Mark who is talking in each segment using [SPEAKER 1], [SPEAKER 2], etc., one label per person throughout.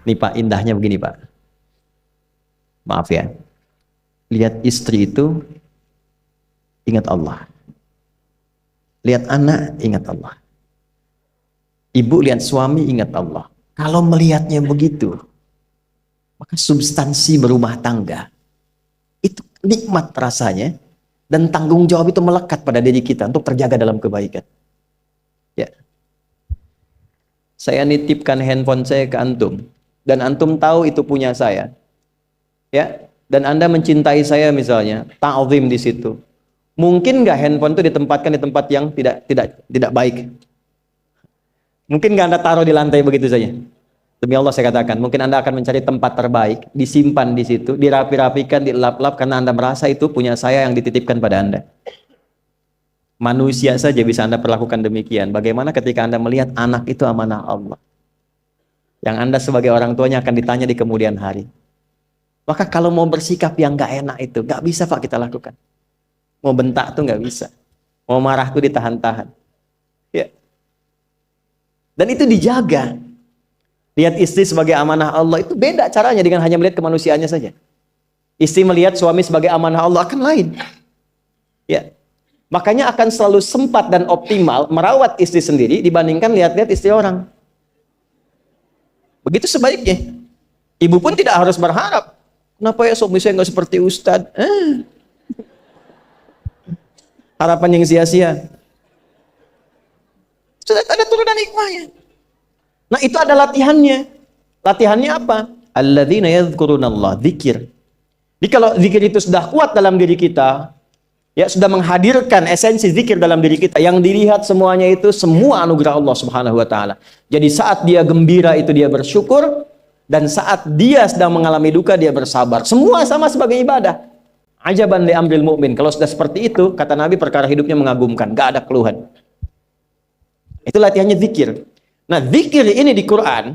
[SPEAKER 1] Nih Pak, indahnya begini Pak. Maaf ya. Lihat istri itu ingat Allah. Lihat anak ingat Allah. Ibu lihat suami ingat Allah. Kalau melihatnya begitu, maka substansi berumah tangga itu nikmat rasanya, dan tanggung jawab itu melekat pada diri kita untuk terjaga dalam kebaikan. Ya. Saya nitipkan handphone saya ke antum, dan antum tahu itu punya saya. Ya, dan Anda mencintai saya misalnya, ta'zim di situ. Mungkin nggak handphone itu ditempatkan di tempat yang tidak baik? Mungkin nggak Anda taruh di lantai begitu saja? Demi Allah saya katakan, mungkin Anda akan mencari tempat terbaik, disimpan di situ, dirapi-rapikan, dilap-lap, karena Anda merasa itu punya saya yang dititipkan pada Anda. Manusia saja bisa Anda perlakukan demikian. Bagaimana ketika Anda melihat anak itu amanah Allah, yang Anda sebagai orang tuanya akan ditanya di kemudian hari. Maka kalau mau bersikap yang nggak enak itu, nggak bisa Pak kita lakukan. Mau bentak tuh nggak bisa. Mau marah tuh ditahan-tahan. Ya. Dan itu dijaga. Lihat istri sebagai amanah Allah itu beda caranya dengan hanya melihat kemanusiaannya saja. Istri melihat suami sebagai amanah Allah akan lain. Ya. Makanya akan selalu sempat dan optimal merawat istri sendiri dibandingkan lihat-lihat istri orang. Begitu sebaiknya. Ibu pun tidak harus berharap, kenapa ya suami saya nggak seperti Ustadz? Harapan yang sia-sia. Sudah ada turunan hikmahnya. Nah itu ada latihannya. Latihannya apa? Alladzina yadhkurunallah, zikir. Jadi kalau zikir itu sudah kuat dalam diri kita, ya sudah menghadirkan esensi zikir dalam diri kita, yang dilihat semuanya itu semua anugerah Allah Subhanahu wa taala. Jadi saat dia gembira itu dia bersyukur, dan saat dia sedang mengalami duka dia bersabar. Semua sama sebagai ibadah. Ajaban li amril mu'min. Kalau sudah seperti itu, kata Nabi, perkara hidupnya mengagumkan, gak ada keluhan. Itu latihannya zikir. Nah, zikir ini di Quran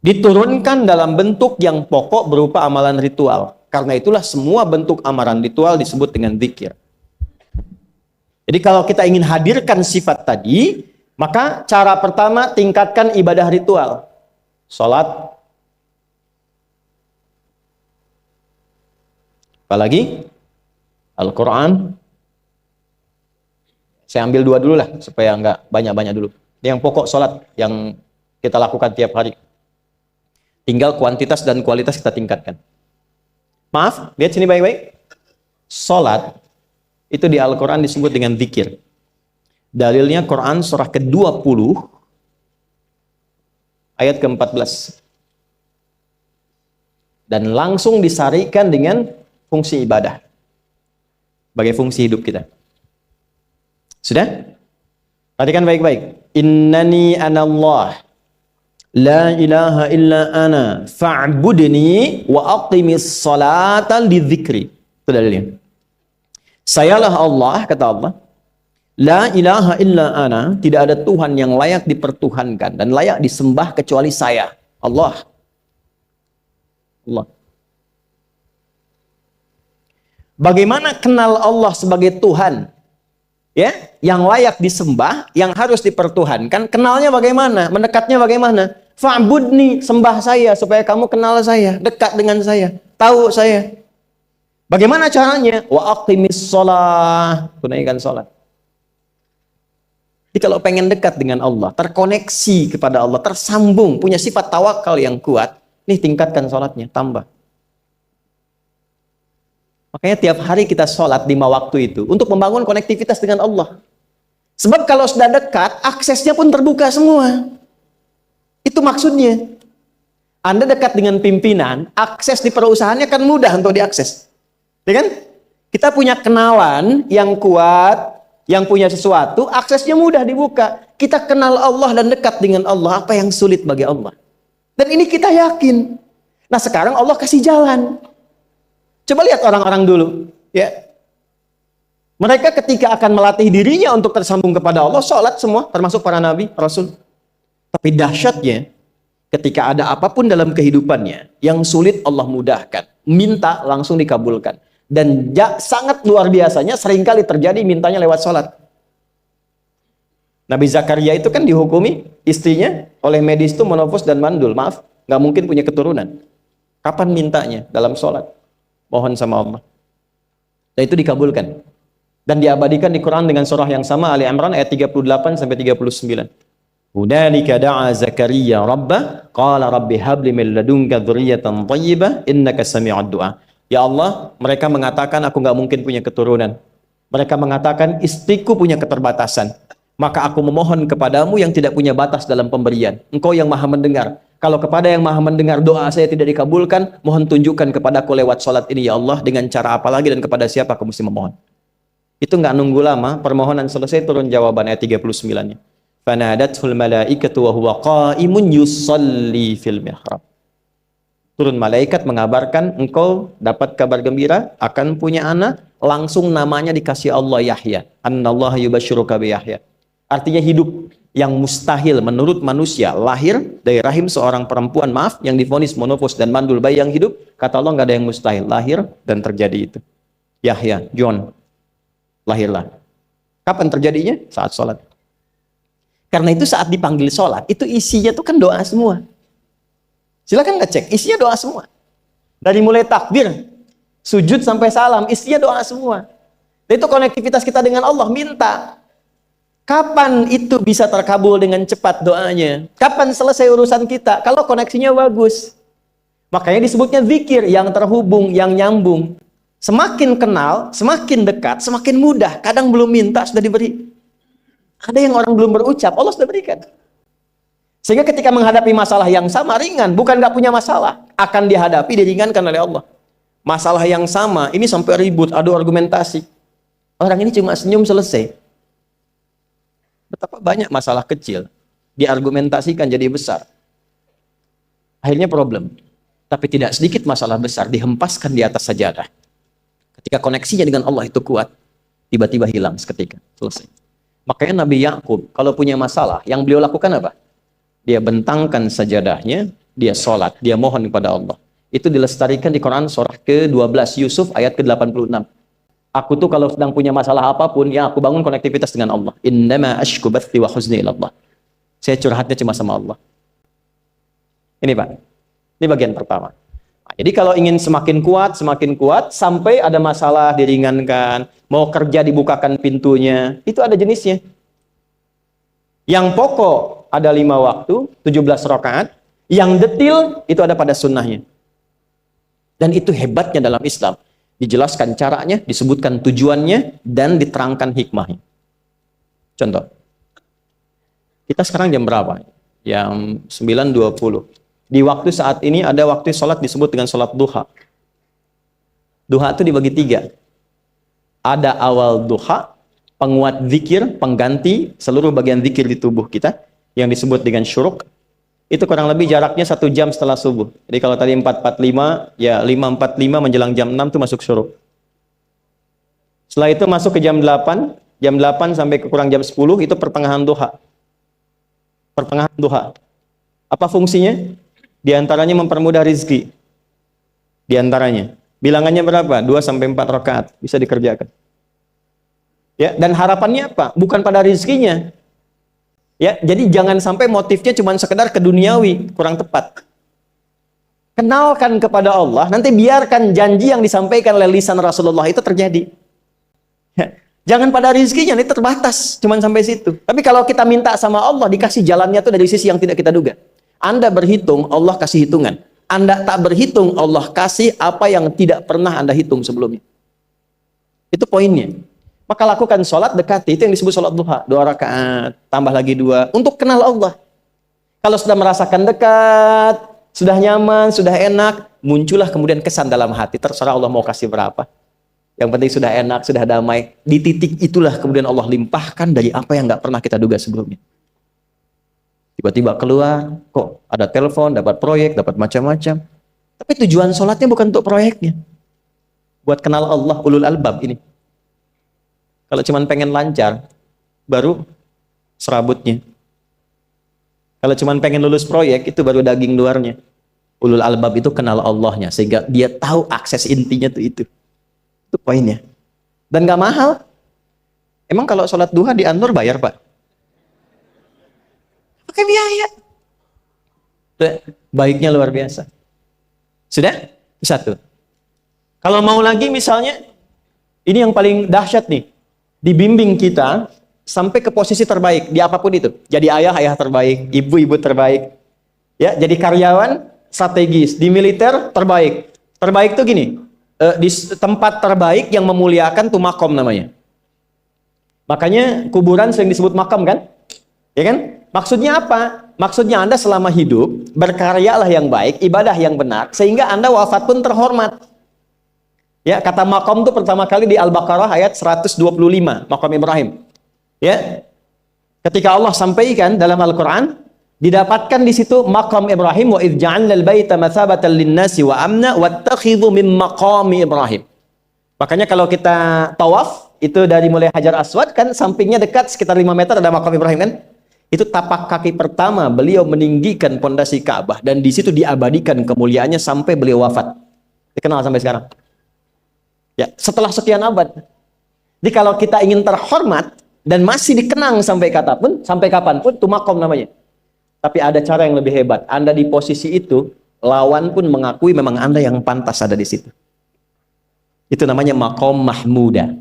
[SPEAKER 1] diturunkan dalam bentuk yang pokok berupa amalan ritual. Karena itulah semua bentuk amalan ritual disebut dengan zikir. Jadi kalau kita ingin hadirkan sifat tadi, maka cara pertama tingkatkan ibadah ritual. Salat. Apalagi? Al-Quran. Saya ambil dua dulu lah, supaya nggak banyak-banyak dulu. Yang pokok salat yang kita lakukan tiap hari. Tinggal kuantitas dan kualitas kita tingkatkan. Maaf, lihat sini baik-baik. Salat itu di Al-Quran disebut dengan zikir. Dalilnya Quran surah ke-20 ayat ke-14. Dan langsung disarikan dengan fungsi ibadah sebagai fungsi hidup kita. Sudah? Perhatikan baik-baik. Innani anallah la ilaha illa ana fa'budni wa aqimis salata lidzikri. Itu dalilnya. Sayalah Allah, kata Allah. La ilaha illa ana, tidak ada Tuhan yang layak dipertuhankan dan layak disembah kecuali saya, Allah. Allah. Bagaimana kenal Allah sebagai Tuhan? Ya, yang layak disembah, yang harus dipertuhankan, kenalnya bagaimana? Mendekatnya bagaimana? Fa'budni, sembah saya supaya kamu kenal saya, dekat dengan saya, tahu saya. Bagaimana caranya? Wa aqimis shalah, tunaikan salat. Jadi kalau pengen dekat dengan Allah, terkoneksi kepada Allah, tersambung, punya sifat tawakal yang kuat, nih tingkatkan salatnya, tambah. Makanya tiap hari kita sholat 5 waktu itu untuk membangun konektivitas dengan Allah. Sebab kalau sudah dekat, aksesnya pun terbuka semua. Itu maksudnya. Anda dekat dengan pimpinan, akses di perusahaannya kan mudah untuk diakses. Ya kan? Kita punya kenalan yang kuat, yang punya sesuatu, aksesnya mudah dibuka. Kita kenal Allah dan dekat dengan Allah, apa yang sulit bagi Allah. Dan ini kita yakin. Nah sekarang Allah kasih jalan. Coba lihat orang-orang dulu, ya. Mereka ketika akan melatih dirinya untuk tersambung kepada Allah, sholat semua, termasuk para nabi, rasul. Tapi dahsyatnya, ketika ada apapun dalam kehidupannya yang sulit Allah mudahkan, minta langsung dikabulkan. Dan sangat luar biasanya, seringkali terjadi mintanya lewat sholat. Nabi Zakaria itu kan dihukumi istrinya oleh medis itu menopause dan mandul. Maaf, nggak mungkin punya keturunan. Kapan mintanya? Dalam sholat. Mohon sama Allah. Dan itu dikabulkan. Dan diabadikan di Quran dengan surah yang sama, Ali Imran ayat 38 sampai 39. Hunalika da'a Zakaria rabbah qala rabbi habli min ladunka dzurriyyatan thayyibah innaka sami'ud du'a. Ya Allah, mereka mengatakan aku nggak mungkin punya keturunan. Mereka mengatakan istriku punya keterbatasan. Maka aku memohon kepadamu yang tidak punya batas dalam pemberian. Engkau yang maha mendengar. Kalau kepada yang maha mendengar doa saya tidak dikabulkan, mohon tunjukkan kepadaku lewat sholat ini ya Allah, dengan cara apa lagi dan kepada siapa aku mesti memohon. Itu nggak nunggu lama, permohonan selesai turun jawaban ayat 39-nya. Fanadatul malaikatu wa huwa qa'imun yusalli fil mihrab. Turun malaikat mengabarkan engkau dapat kabar gembira akan punya anak, langsung namanya dikasih Allah Yahya. Annallaha yubasyiruka bi Yahya. Artinya hidup yang mustahil menurut manusia lahir dari rahim seorang perempuan, maaf, yang divonis monopause dan mandul bayi yang hidup, kata Allah nggak ada yang mustahil, lahir dan terjadi itu. Yahya, John, lahirlah. Kapan terjadinya? Saat sholat. Karena itu saat dipanggil sholat, itu isinya tuh kan doa semua. Silakan ngecek, isinya doa semua. Dari mulai takbir, sujud sampai salam, isinya doa semua. Dan itu konektivitas kita dengan Allah, minta. Kapan itu bisa terkabul dengan cepat doanya? Kapan selesai urusan kita? Kalau koneksinya bagus. Makanya disebutnya zikir, yang terhubung, yang nyambung. Semakin kenal, semakin dekat, semakin mudah. Kadang belum minta, sudah diberi. Ada yang orang belum berucap, Allah sudah berikan. Sehingga ketika menghadapi masalah yang sama, ringan. Bukan nggak punya masalah. Akan dihadapi, diringankan oleh Allah. Masalah yang sama, ini sampai ribut, adu argumentasi. Orang ini cuma senyum selesai. Betapa banyak masalah kecil diargumentasikan jadi besar. Akhirnya problem. Tapi tidak sedikit masalah besar dihempaskan di atas sajadah. Ketika koneksinya dengan Allah itu kuat, tiba-tiba hilang seketika. Selesai. Makanya Nabi Yakub kalau punya masalah, yang beliau lakukan apa? Dia bentangkan sajadahnya, dia sholat, dia mohon kepada Allah. Itu dilestarikan di Quran surah ke-12 Yusuf ayat ke-86. Aku tuh kalau sedang punya masalah apapun, ya aku bangun konektivitas dengan Allah. Innama ashku bathi wa huzni ilallah. Saya curhatnya cuma sama Allah. Ini Pak, ini bagian pertama. Nah, jadi kalau ingin semakin kuat, sampai ada masalah diringankan, mau kerja dibukakan pintunya, itu ada jenisnya. Yang pokok ada 5 waktu, 17 rakaat. Yang detil itu ada pada sunnahnya. Dan itu hebatnya dalam Islam. Dijelaskan caranya, disebutkan tujuannya, dan diterangkan hikmahnya. Contoh. Kita sekarang jam berapa? Jam 9.20. Di waktu saat ini ada waktu sholat disebut dengan sholat duha. Duha itu dibagi 3. Ada awal duha, penguat zikir, pengganti seluruh bagian zikir di tubuh kita, yang disebut dengan syuruk. Itu kurang lebih jaraknya 1 jam setelah subuh. Jadi kalau tadi 4.45, ya 5.45 menjelang jam 6 itu masuk syuruk. Setelah itu masuk ke jam 8 sampai ke kurang jam 10 itu pertengahan duha. Pertengahan duha. Apa fungsinya? Di antaranya mempermudah rizki. Di antaranya. Bilangannya berapa? 2 sampai 4 rakaat bisa dikerjakan. Ya, dan harapannya apa? Bukan pada rizkinya. Ya, jadi jangan sampai motifnya cuma sekedar keduniawi, kurang tepat. Kenalkan kepada Allah, nanti biarkan janji yang disampaikan oleh lisan Rasulullah itu terjadi. Ya, jangan pada rizkinya, ini terbatas, cuma sampai situ. Tapi kalau kita minta sama Allah, dikasih jalannya itu dari sisi yang tidak kita duga. Anda berhitung, Allah kasih hitungan. Anda tak berhitung, Allah kasih apa yang tidak pernah Anda hitung sebelumnya. Itu poinnya. Maka lakukan sholat dekati, itu yang disebut sholat duha. 2 rakaat, tambah lagi 2, untuk kenal Allah. Kalau sudah merasakan dekat, sudah nyaman, sudah enak, muncullah kemudian kesan dalam hati, terserah Allah mau kasih berapa. Yang penting sudah enak, sudah damai. Di titik itulah kemudian Allah limpahkan dari apa yang nggak pernah kita duga sebelumnya. Tiba-tiba keluar, kok ada telepon, dapat proyek, dapat macam-macam. Tapi tujuan sholatnya bukan untuk proyeknya. Buat kenal Allah, ulul albab ini. Kalau cuma pengen lancar, baru serabutnya. Kalau cuma pengen lulus proyek, itu baru daging luarnya. Ulul albab itu kenal Allahnya, sehingga dia tahu akses intinya tuh itu. Itu poinnya. Dan gak mahal. Emang kalau sholat duha di An-Nur bayar Pak? pakai biaya. Baiknya luar biasa. Sudah? Satu. Kalau mau lagi misalnya, ini yang paling dahsyat nih. Dibimbing kita sampai ke posisi terbaik di apapun itu. Jadi ayah terbaik, ibu terbaik. Ya, jadi karyawan strategis, di militer terbaik. Terbaik tuh gini, di tempat terbaik yang memuliakan tuh makom namanya. Makanya kuburan sering disebut makam kan? Ya kan? Maksudnya apa? Maksudnya Anda selama hidup berkaryalah yang baik, ibadah yang benar, sehingga Anda wafat pun terhormat. Ya, kata makom itu pertama kali di Al-Baqarah ayat 125, makom Ibrahim. Ya. Ketika Allah sampaikan dalam Al-Qur'an, didapatkan di situ makom Ibrahim, wa idz ja'alnal baita matsabatan lin-nasi wa amna wattakhidhu min maqami Ibrahim. Makanya kalau kita tawaf, itu dari mulai Hajar Aswad kan sampingnya dekat sekitar 5 meter ada makom Ibrahim kan? Itu tapak kaki pertama beliau meninggikan pondasi Ka'bah dan di situ diabadikan kemuliaannya sampai beliau wafat. Dikenal sampai sekarang. Ya, setelah sekian abad. Jadi kalau kita ingin terhormat dan masih dikenang sampai kapanpun, itu makom namanya. Tapi ada cara yang lebih hebat. Anda di posisi itu, lawan pun mengakui memang Anda yang pantas ada di situ. Itu namanya makom mahmuda.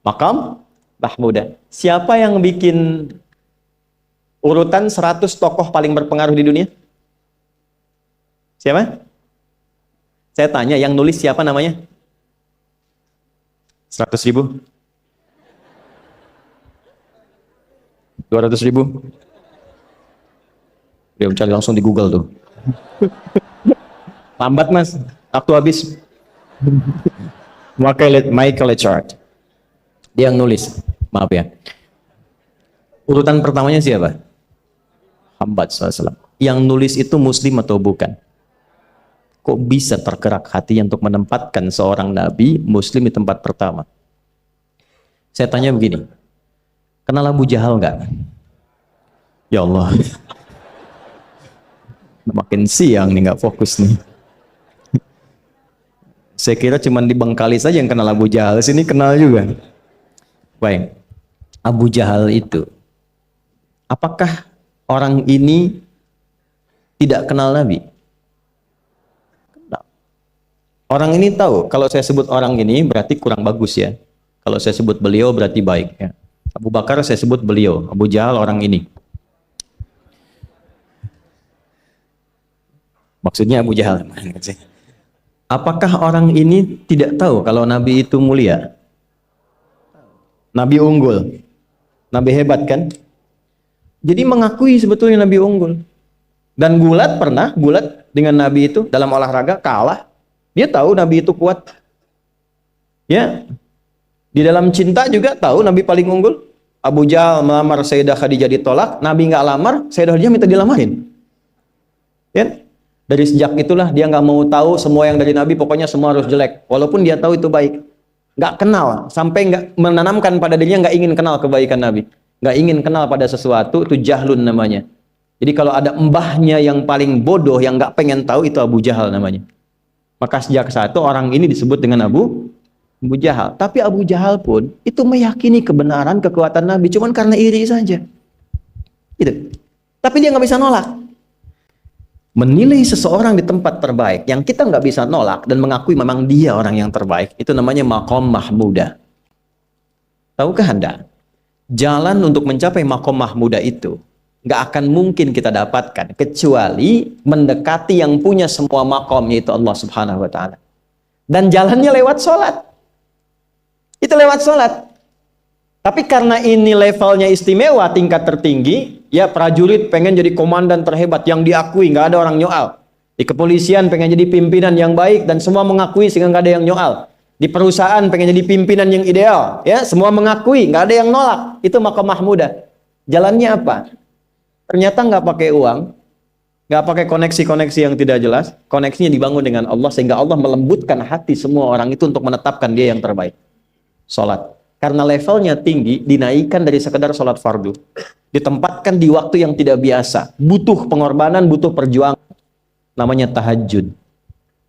[SPEAKER 1] Makom mahmuda. Siapa yang bikin urutan 100 tokoh paling berpengaruh di dunia? Siapa? Saya tanya, yang nulis siapa namanya? 100.000? 200.000? Dia mencari langsung di Google tuh. Lambat mas, waktu habis. Michael Chart. Dia yang nulis, maaf ya. Urutan pertamanya siapa? Muhammad SAW. Yang nulis itu muslim atau bukan? Kok bisa tergerak hatinya untuk menempatkan seorang nabi muslim di tempat pertama? Saya tanya begini, kenal Abu Jahal nggak? Ya Allah, makin siang nih nggak fokus nih. Saya kira cuma di Bengkali saja yang kenal Abu Jahal, sini kenal juga. Baik, Abu Jahal itu, apakah orang ini tidak kenal Nabi? Orang ini tahu, kalau saya sebut orang ini berarti kurang bagus ya. Kalau saya sebut beliau berarti baik ya. Abu Bakar saya sebut beliau, Abu Jahal orang ini. Maksudnya Abu Jahal. Apakah orang ini tidak tahu kalau Nabi itu mulia? Nabi unggul. Nabi hebat kan? Jadi mengakui sebetulnya Nabi unggul. Dan gulat dengan Nabi itu dalam olahraga kalah. Dia tahu Nabi itu kuat. Ya. Di dalam cinta juga tahu Nabi paling unggul. Abu Jahal melamar Sayyidah Khadijah ditolak, Nabi nggak lamar, Sayyidah Khadijah minta dilamarin. Ya. Dari sejak itulah dia nggak mau tahu semua yang dari Nabi, pokoknya semua harus jelek. Walaupun dia tahu itu baik. Nggak kenal, sampai nggak menanamkan pada dirinya nggak ingin kenal kebaikan Nabi. Nggak ingin kenal pada sesuatu, itu jahlun namanya. Jadi kalau ada mbahnya yang paling bodoh, yang nggak pengen tahu, itu Abu Jahal namanya. Maka sejak saat itu orang ini disebut dengan Abu Jahal. Tapi Abu Jahal pun itu meyakini kebenaran, kekuatan Nabi, cuman karena iri saja. Gitu. Tapi dia nggak bisa nolak. Menilai seseorang di tempat terbaik yang kita nggak bisa nolak dan mengakui memang dia orang yang terbaik, itu namanya maqam mahmuda. Tahukah Anda, jalan untuk mencapai maqam mahmuda itu nggak akan mungkin kita dapatkan kecuali mendekati yang punya semua maqam, yaitu Allah Subhanahu wa Ta'ala. Dan jalannya lewat sholat. Itu lewat sholat. Tapi karena ini levelnya istimewa, tingkat tertinggi, ya prajurit pengen jadi komandan terhebat yang diakui, nggak ada orang nyoal. Di kepolisian pengen jadi pimpinan yang baik dan semua mengakui sehingga nggak ada yang nyoal. Di perusahaan pengen jadi pimpinan yang ideal, ya semua mengakui, nggak ada yang nolak. Itu maqam mahmudah. Jalannya apa? Ternyata nggak pakai uang, nggak pakai koneksi-koneksi yang tidak jelas. Koneksinya dibangun dengan Allah sehingga Allah melembutkan hati semua orang itu untuk menetapkan dia yang terbaik. Sholat. Karena levelnya tinggi, dinaikkan dari sekedar sholat fardu. Ditempatkan di waktu yang tidak biasa. Butuh pengorbanan, butuh perjuangan. Namanya tahajud.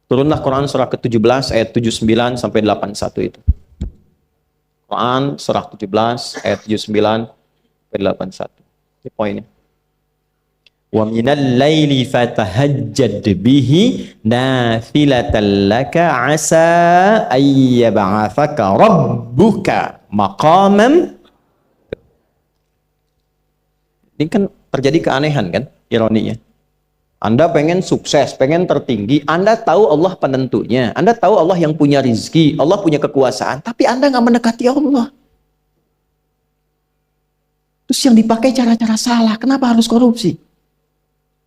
[SPEAKER 1] Turunlah Quran surah ke-17 ayat 79 sampai 81 itu. Quran surah 17 ayat 79 sampai 81. Ini poinnya. Wa minal laili fatahajjad bihi nafilatan laka asa ayyab'athaka rabbuka maqamam. Ini kan terjadi keanehan kan, ironinya. Anda pengen sukses, pengen tertinggi, Anda tahu Allah penentunya, Anda tahu Allah yang punya rizki, Allah punya kekuasaan, tapi Anda nggak mendekati Allah. Terus yang dipakai cara-cara salah, kenapa harus korupsi?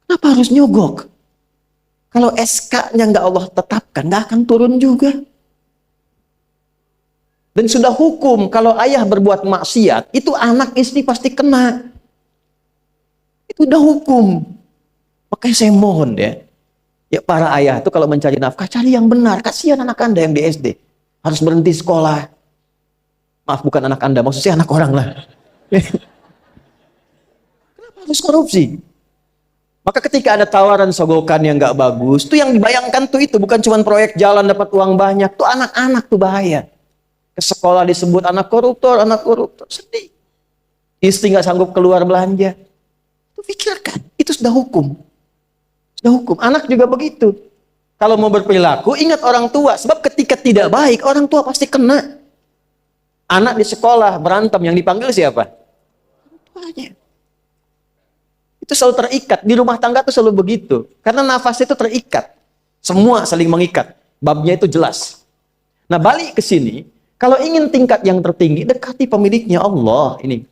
[SPEAKER 1] Kenapa harus nyogok? Kalau SK-nya nggak Allah tetapkan, nggak akan turun juga. Dan sudah hukum, kalau ayah berbuat maksiat, itu anak istri pasti kena. Itu udah hukum. Makanya saya mohon deh, ya para ayah itu kalau mencari nafkah, cari yang benar. Kasihan anak Anda yang di SD. Harus berhenti sekolah. Maaf, bukan anak Anda, maksudnya anak orang lah. Kenapa harus korupsi? Maka ketika ada tawaran sogokan yang nggak bagus, tuh yang dibayangkan tuh itu bukan cuma proyek jalan dapat uang banyak, tuh anak-anak tuh bahaya. Ke sekolah disebut anak koruptor, sedih. Istri nggak sanggup keluar belanja. Tuh pikirkan, itu sudah hukum. Sudah hukum. Anak juga begitu. Kalau mau berperilaku, ingat orang tua. Sebab ketika tidak baik, orang tua pasti kena. Anak di sekolah berantem, yang dipanggil siapa? Orang tuanya. Itu selalu terikat. Di rumah tangga itu selalu begitu. Karena nafas itu terikat. Semua saling mengikat. Babnya itu jelas. Nah, balik ke sini. Kalau ingin tingkat yang tertinggi, dekati pemiliknya Allah. Ini.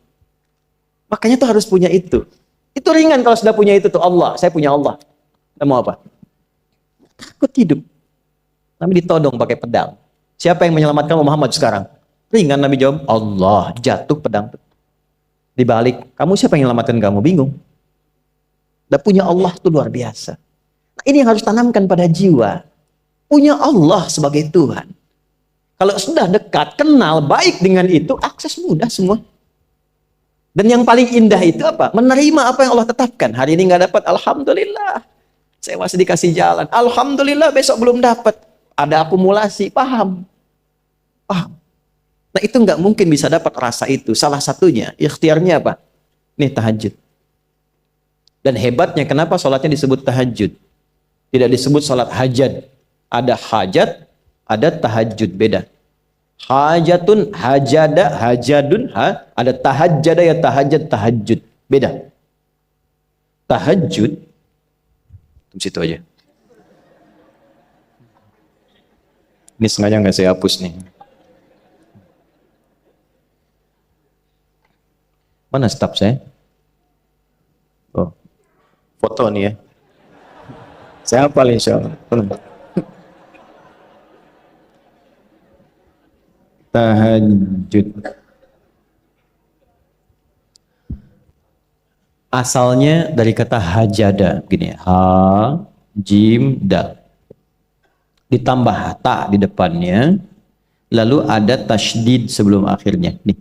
[SPEAKER 1] Makanya tuh harus punya itu. Itu ringan kalau sudah punya itu tuh Allah. Saya punya Allah. Kita mau apa? Takut hidup. Nabi ditodong pakai pedang. Siapa yang menyelamatkan Muhammad sekarang? Ringan Nabi jawab, Allah. Jatuh pedang. Dibalik, kamu siapa yang menyelamatkan kamu? Bingung. Dan punya Allah itu luar biasa. Nah, ini yang harus tanamkan pada jiwa. Punya Allah sebagai Tuhan. Kalau sudah dekat, kenal, baik dengan itu, akses mudah semua. Dan yang paling indah itu apa? Menerima apa yang Allah tetapkan. Hari ini nggak dapat, alhamdulillah. Saya masih dikasih jalan. Alhamdulillah, besok belum dapat. Ada akumulasi, paham. Paham. Nah, itu nggak mungkin bisa dapat rasa itu. Salah satunya, ikhtiarnya apa? Nih, tahajud. Dan hebatnya kenapa sholatnya disebut tahajud? Tidak disebut sholat hajat. Ada hajat, ada tahajud, beda. Hajatun, hajada, hajadun, ada tahajjada ya tahajjud, tahajud. Beda. Tahajud, di situ aja. Ini sengaja nggak saya hapus nih. Mana staf saya? Oh, foto nih ya. Saya hafal insya Allah. Tahajud. Asalnya dari kata hajada, begini, ha, jim, dal. Ditambah ta di depannya, lalu ada tasydid sebelum akhirnya. Nih.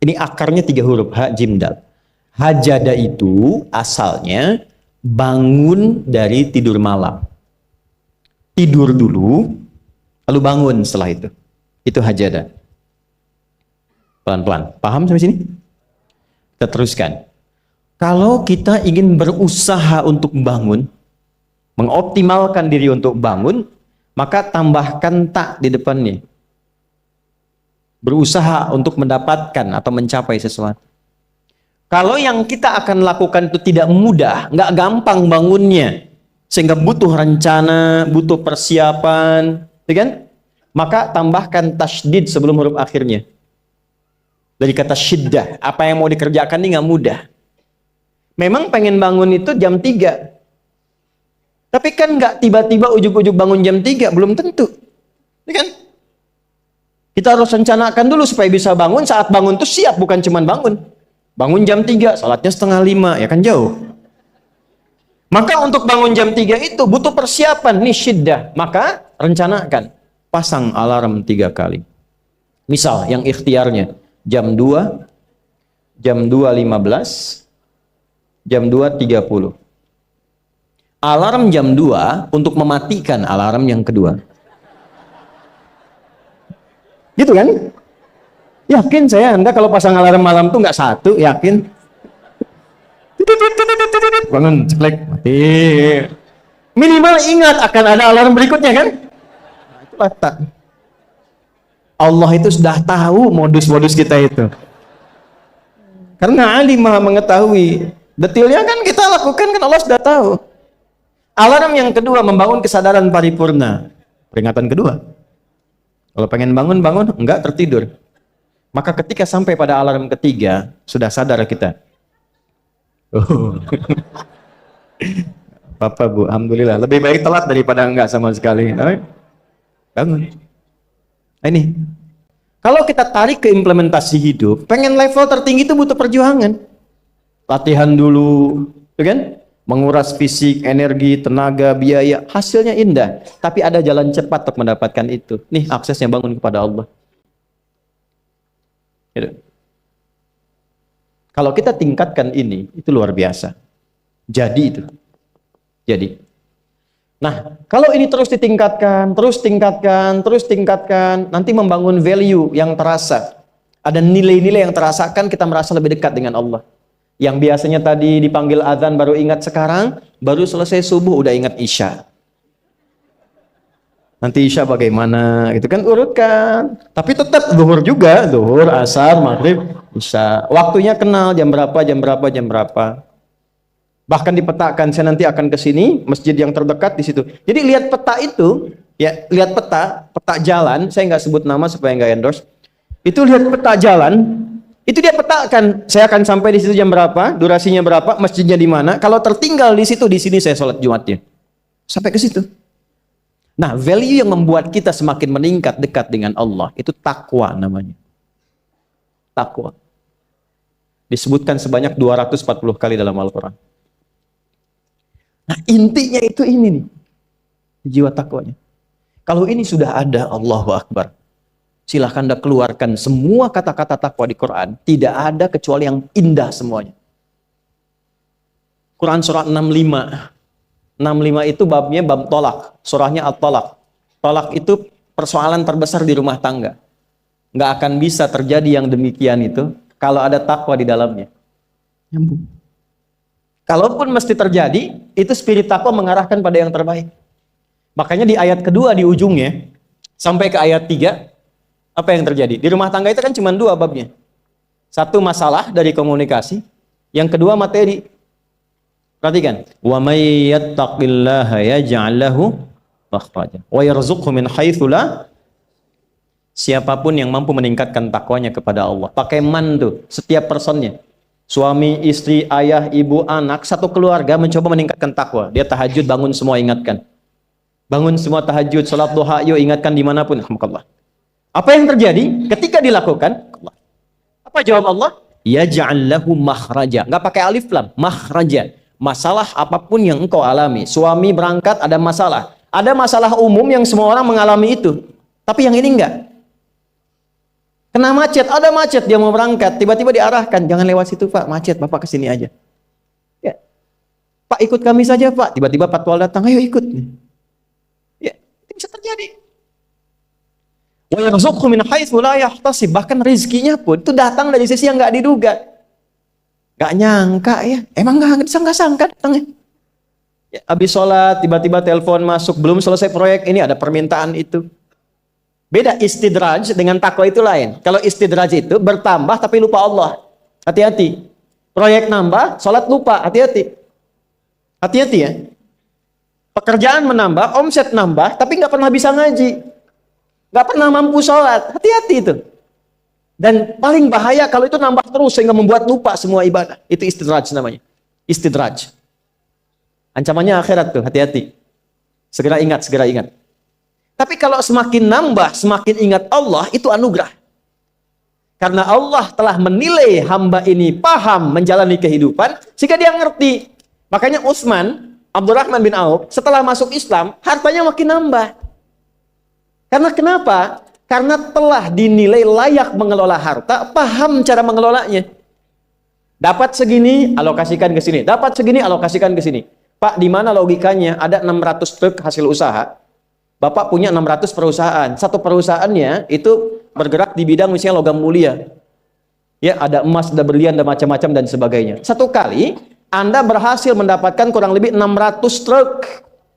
[SPEAKER 1] Ini akarnya 3 huruf, ha, jim, dal. Hajada itu asalnya bangun dari tidur malam. Tidur dulu, lalu bangun setelah itu. Itu hajada. Pelan-pelan. Paham sampai sini? Kita teruskan. Kalau kita ingin berusaha untuk bangun, mengoptimalkan diri untuk bangun, maka tambahkan tak di depannya. Berusaha untuk mendapatkan atau mencapai sesuatu. Kalau yang kita akan lakukan itu tidak mudah, nggak gampang bangunnya, sehingga butuh rencana, butuh persiapan, ya kan? Maka tambahkan tasydid sebelum huruf akhirnya. Dari kata syiddah, apa yang mau dikerjakan ini nggak mudah. Memang pengen bangun itu jam 3. Tapi kan nggak tiba-tiba ujuk-ujuk bangun jam 3, belum tentu. Ya kan? Kita harus rencanakan dulu supaya bisa bangun, saat bangun tuh siap, bukan cuma bangun. Bangun jam 3, salatnya 4:30, ya kan jauh. Maka untuk bangun jam 3 itu butuh persiapan, nih syiddah. Maka rencanakan. Pasang alarm 3 kali. Misal yang ikhtiarnya jam 2, jam 2.15, jam 2.30. Alarm jam 2 untuk mematikan alarm yang kedua. Gitu kan? Yakin saya Anda kalau pasang alarm malam tuh nggak 1, yakin? Bangun, ceklek, mati. Minimal ingat akan ada alarm berikutnya kan? Nah, itulah tak. Allah itu sudah tahu modus-modus kita itu. Karena alim maha mengetahui. Detailnya kan kita lakukan kan Allah sudah tahu. Alarm yang kedua, membangun kesadaran paripurna. Peringatan kedua. Kalau pengen bangun, enggak tertidur. Maka ketika sampai pada alarm ketiga, sudah sadar kita. Oh. Papa Bu, alhamdulillah. Lebih baik telat daripada enggak sama sekali. Bangun. Nah, ini. Kalau kita tarik ke implementasi hidup, pengen level tertinggi itu butuh perjuangan. Latihan dulu, kan? Menguras fisik, energi, tenaga, biaya, hasilnya indah. Tapi ada jalan cepat untuk mendapatkan itu. Nih aksesnya, bangun kepada Allah. Gitu. Kalau kita tingkatkan ini, itu luar biasa. Jadi itu. Jadi. Nah, kalau ini terus ditingkatkan, terus tingkatkan, nanti membangun value yang terasa. Ada nilai-nilai yang terasakan, kita merasa lebih dekat dengan Allah. Yang biasanya tadi dipanggil azan baru ingat sekarang, baru selesai subuh udah ingat isya. Nanti isya bagaimana? Gitu kan, urutkan. Tapi tetap zuhur juga, zuhur, asar, maghrib, isya. Waktunya kenal, jam berapa. Bahkan dipetakan, saya nanti akan ke sini, masjid yang terdekat di situ. Jadi lihat peta itu, ya, lihat peta jalan, saya nggak sebut nama supaya nggak endorse. Itu lihat peta jalan. Itu dia petakan, saya akan sampai di situ jam berapa, durasinya berapa, masjidnya di mana. Kalau tertinggal di situ, di sini saya sholat Jumatnya. Sampai ke situ. Nah, value yang membuat kita semakin meningkat dekat dengan Allah, itu takwa namanya. Takwa. Disebutkan sebanyak 240 kali dalam Al-Quran. Nah, intinya itu ini nih. Jiwa takwanya. Kalau ini sudah ada, Allahu Akbar. Silahkan Anda keluarkan semua kata-kata takwa di Quran. Tidak ada kecuali yang indah semuanya. Quran surah 65. 65 itu babnya bab tolak. Surahnya at-tolak. Tolak itu persoalan terbesar di rumah tangga. Nggak akan bisa terjadi yang demikian itu kalau ada takwa di dalamnya. Nyambung. Kalaupun mesti terjadi, itu spirit takwa mengarahkan pada yang terbaik. Makanya di ayat kedua di ujungnya, sampai ke ayat 3, apa yang terjadi? Di rumah tangga itu kan cuma 2 babnya. Satu masalah dari komunikasi, yang kedua materi. Perhatikan, wa may yattaqillaha yaj'al lahu makhraja wa yarzuqhu min haitsu la. Siapapun yang mampu meningkatkan takwanya kepada Allah, pakai man tuh setiap personnya. Suami, istri, ayah, ibu, anak, satu keluarga mencoba meningkatkan takwa. Dia tahajud, bangun semua ingatkan. Bangun semua tahajud, salat duha, yuk ingatkan dimanapun. Alhamdulillah. Apa yang terjadi ketika dilakukan? Apa jawab Allah? Yaj'al lahu makhraja. Enggak pakai alif lam, makhraja. Masalah apapun yang engkau alami. Suami berangkat ada masalah. Ada masalah umum yang semua orang mengalami itu. Tapi yang ini enggak. Kena macet, ada macet, dia mau berangkat, tiba-tiba diarahkan, jangan lewat situ Pak, macet, Bapak kesini aja. Ya. Pak, ikut kami saja Pak. Tiba-tiba patwal datang, ayo ikut. Ya, itu bisa terjadi. Wa yarzuqhu min haitsu la yahtasib. Bahkan rezekinya pun itu datang dari sisi yang nggak diduga. Nggak nyangka ya. Emang nggak sangka datangnya. Ya, habis sholat tiba-tiba telepon masuk, belum selesai proyek ini ada permintaan itu. Beda istidraj dengan takwa itu lain. Kalau istidraj itu bertambah tapi lupa Allah. Hati-hati. Proyek nambah, sholat lupa. Hati-hati. Hati-hati ya. Pekerjaan menambah, omset nambah, tapi nggak pernah bisa ngaji. Nggak pernah mampu sholat. Hati-hati itu. Dan paling bahaya kalau itu nambah terus sehingga membuat lupa semua ibadah. Itu istidraj namanya. Istidraj. Ancamannya akhirat tuh, hati-hati. Segera ingat, segera ingat. Tapi kalau semakin nambah, semakin ingat Allah, itu anugerah. Karena Allah telah menilai hamba ini paham menjalani kehidupan, sehingga dia ngerti. Makanya Utsman, Abdurrahman bin Auf, setelah masuk Islam, hartanya makin nambah. Karena kenapa? Karena telah dinilai layak mengelola harta, paham cara mengelolanya. Dapat segini, alokasikan ke sini. Dapat segini, alokasikan ke sini. Pak, di mana logikanya? Ada 600 truk hasil usaha. Bapak punya 600 perusahaan. Satu perusahaannya itu bergerak di bidang misalnya logam mulia. Ya, ada emas, ada berlian, ada macam-macam dan sebagainya. Satu kali Anda berhasil mendapatkan kurang lebih 600 truk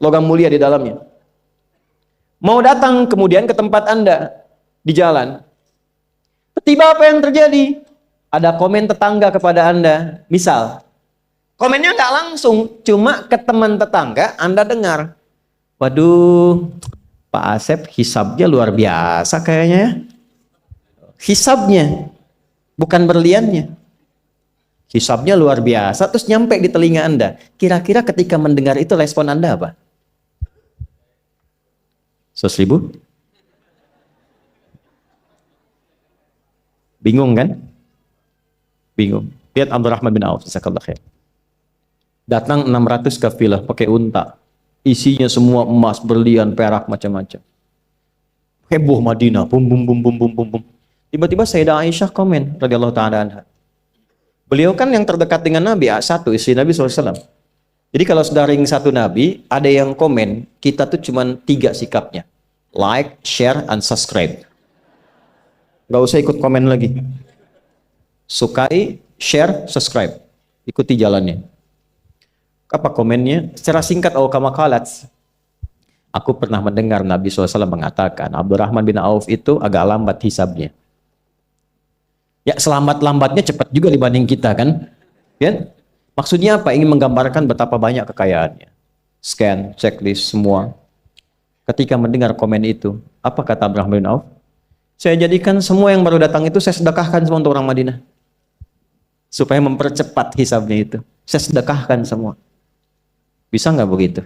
[SPEAKER 1] logam mulia di dalamnya. Mau datang kemudian ke tempat Anda di jalan. Tiba apa yang terjadi? Ada komen tetangga kepada Anda. Misal, komennya nggak langsung, cuma ke teman tetangga Anda dengar. Waduh, Pak Asep hisabnya luar biasa kayaknya ya. Hisabnya, bukan berliannya. Hisabnya luar biasa, terus nyampe di telinga Anda. Kira-kira ketika mendengar itu respon Anda apa? 100.000? Bingung kan? Bingung. Lihat Abdurrahman bin Auf, jazakallahu khair. Datang 600 kafilah pakai unta. Isinya semua emas, berlian, perak, macam-macam. Heboh Madinah, bum bum bum bum bum bum bum. Tiba-tiba Sayyidah Aisyah komen radhiyallahu taala anha. Beliau kan yang terdekat dengan Nabi, satu istri Nabi SAW. Jadi kalau sudah ring satu Nabi, ada yang komen, kita tuh cuma 3 sikapnya. Like, share, and subscribe. Gak usah ikut komen lagi. Sukai, share, subscribe. Ikuti jalannya. Apa komennya? Secara singkat, kama qalat. Aku pernah mendengar Nabi SAW mengatakan, Abdurrahman bin Auf itu agak lambat hisabnya. Ya, selamat-lambatnya cepat juga dibanding kita kan? Ya? Maksudnya apa? Ingin menggambarkan betapa banyak kekayaannya. Scan, checklist, semua. Ketika mendengar komen itu, apa kata Abdurrahman bin Auf? Saya jadikan semua yang baru datang itu saya sedekahkan semua untuk orang Madinah. Supaya mempercepat hisabnya itu. Saya sedekahkan semua. Bisa nggak begitu?